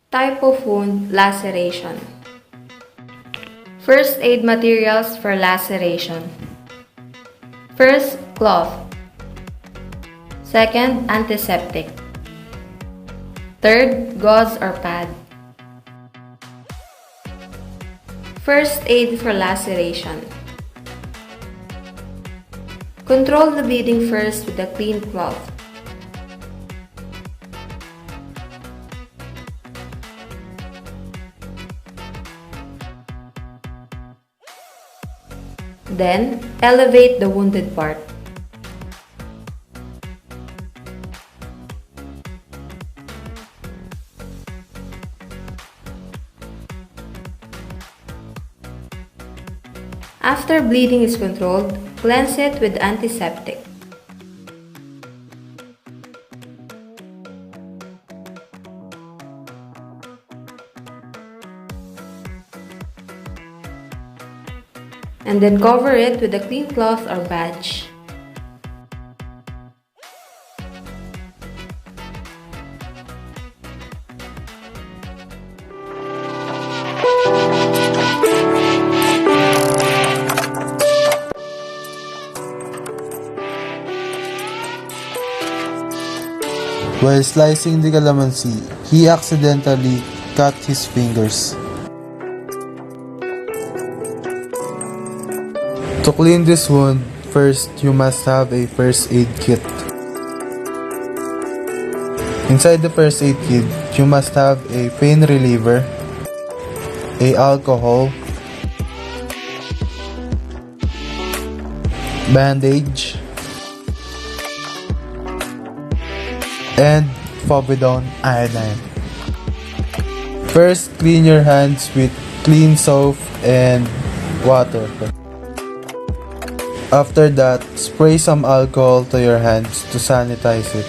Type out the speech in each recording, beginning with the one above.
Type of wound: laceration. First aid materials for laceration. First, cloth. Second, antiseptic. Third, gauze or pad. First aid for laceration. Control the bleeding first with a clean cloth. Then, elevate the wounded part. After bleeding is controlled, cleanse it with antiseptic. And then cover it with a clean cloth or bandage. While slicing the calamansi, he accidentally cut his fingers. To clean this wound, first you must have a first aid kit. Inside the first aid kit, you must have a pain reliever, a alcohol, bandage, and povidone iodine. First, clean your hands with clean soap and water. After that, spray some alcohol to your hands to sanitize it.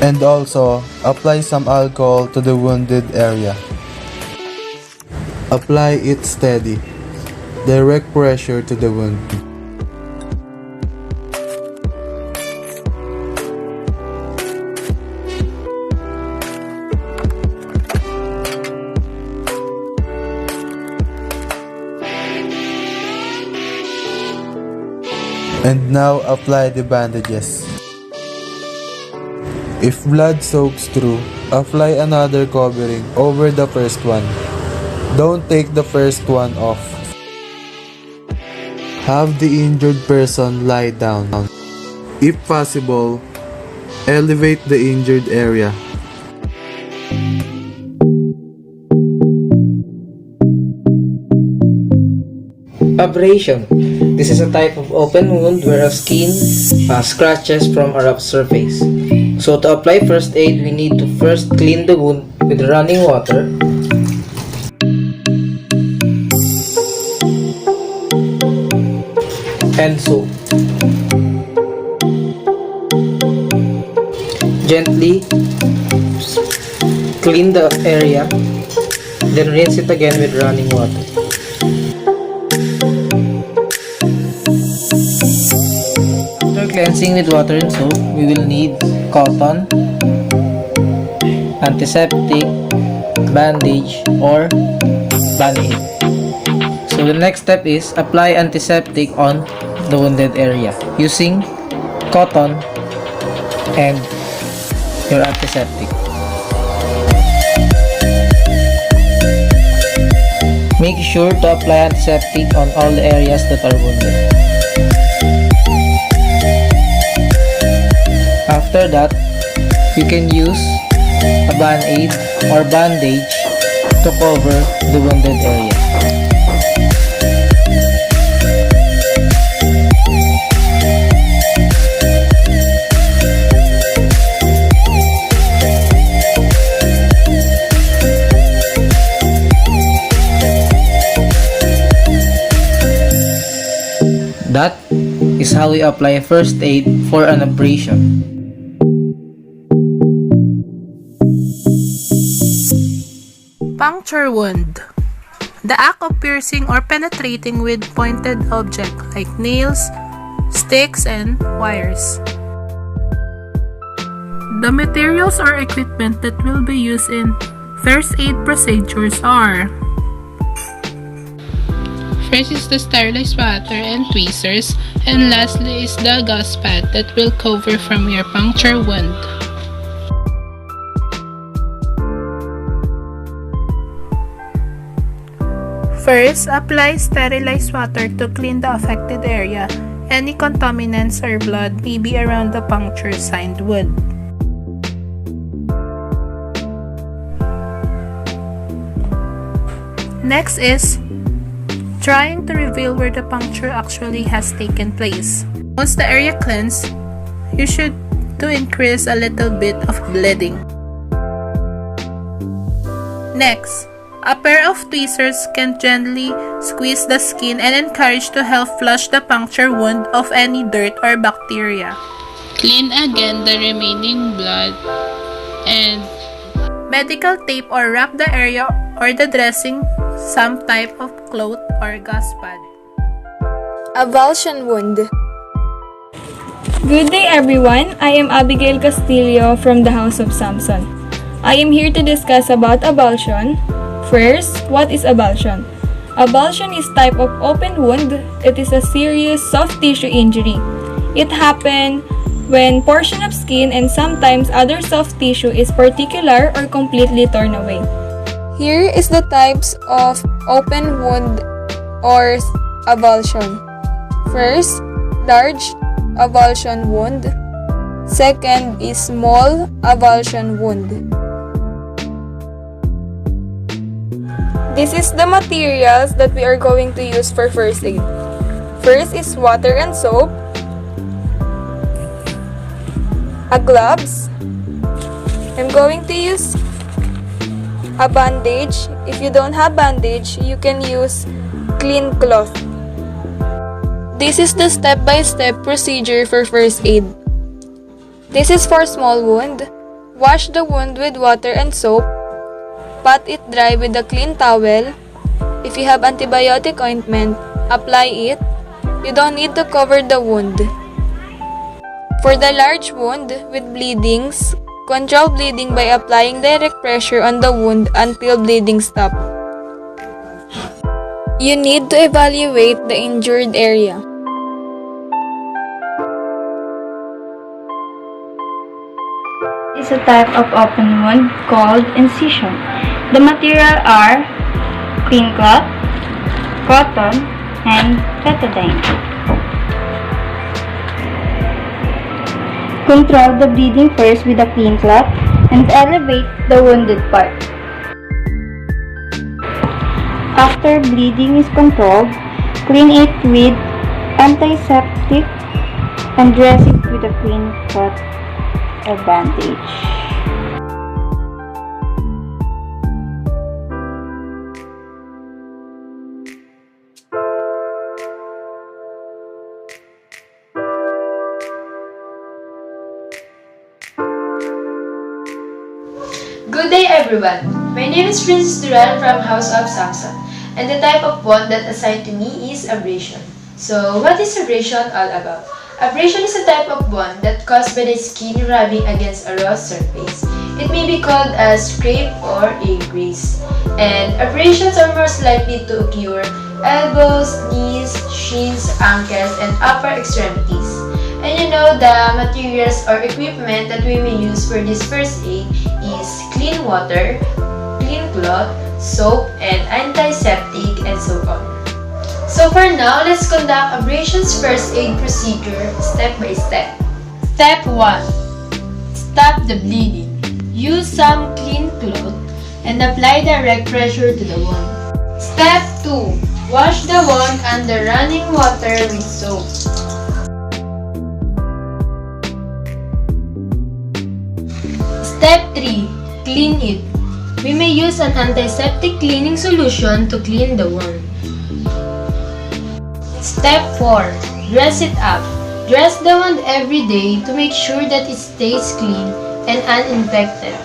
And also, apply some alcohol to the wounded area. Apply it steady. Direct pressure to the wound. And now apply the bandages. If blood soaks through, apply another covering over the first one. Don't take the first one off. Have the injured person lie down. If possible, elevate the injured area. Abrasion. This is a type of open wound where a skin scratches from a rough surface. So to apply first aid, we need to first clean the wound with running water. And soap. Gently clean the area, then rinse it again with running water. After cleansing with water and soap, we will need cotton, antiseptic, bandage, or band-aid. So the next step is apply antiseptic on the wounded area using cotton and your antiseptic. Make sure to apply antiseptic on all the areas that are wounded. After that, you can use a band-aid or bandage to cover the wounded area. That is how we apply first aid for an abrasion. Puncture wound. The act of piercing or penetrating with pointed object like nails, sticks, and wires. The materials or equipment that will be used in first aid procedures are: first is the sterilized water and tweezers, and lastly is the gauze pad that will cover from your puncture wound. First, apply sterilized water to clean the affected area. Any contaminants or blood may be around the puncture-signed wound. Next is trying to reveal where the puncture actually has taken place. Once the area cleansed, you should to increase a little bit of bleeding. Next, a pair of tweezers can gently squeeze the skin and encourage to help flush the puncture wound of any dirt or bacteria. Clean again the remaining blood and medical tape or wrap the area or the dressing some type of cloth or gauze pad. Avulsion wound. Good day everyone, I am Abigail Castillo from the House of Samson. I am here to discuss about avulsion. First, what is avulsion? Avulsion is type of open wound. It is a serious soft tissue injury. It happens when portion of skin and sometimes other soft tissue is particular or completely torn away. Here is the types of open wound or avulsion. First, large avulsion wound. Second is small avulsion wound. This is the materials that we are going to use for first aid. First is water and soap, a gloves. I'm going to use a bandage. If you don't have bandage, you can use clean cloth. This is the step-by-step procedure for first aid. This is for small wound. Wash the wound with water and soap. Pat it dry with a clean towel. If you have antibiotic ointment, apply it. You don't need to cover the wound. For the large wound with bleedings, control bleeding by applying direct pressure on the wound until bleeding stops. You need to evaluate the injured area. Is a type of open wound called incision. The material are clean cloth, cotton, and betadine. Control the bleeding first with a clean cloth and elevate the wounded part. After bleeding is controlled, clean it with antiseptic and dress it with a clean cloth or bandage. Good day everyone! My name is Princess Duran from House of Samson, and the type of wound that assigned to me is abrasion. So, what is abrasion all about? Abrasion is a type of wound that caused by the skin rubbing against a raw surface. It may be called a scrape or a graze. And abrasions are most likely to occur elbows, knees, shins, ankles, and upper extremities. And you know the materials or equipment that we may use for this first aid is clean water, clean cloth, soap, and antiseptic, and so on. So for now, let's conduct abrasion's first aid procedure step by step. Step 1. Stop the bleeding. Use some clean cloth and apply direct pressure to the wound. Step 2. Wash the wound under running water with soap. Step 3. Clean it. We may use an antiseptic cleaning solution to clean the wound. Step 4. Dress it up. Dress the wound every day to make sure that it stays clean and uninfected.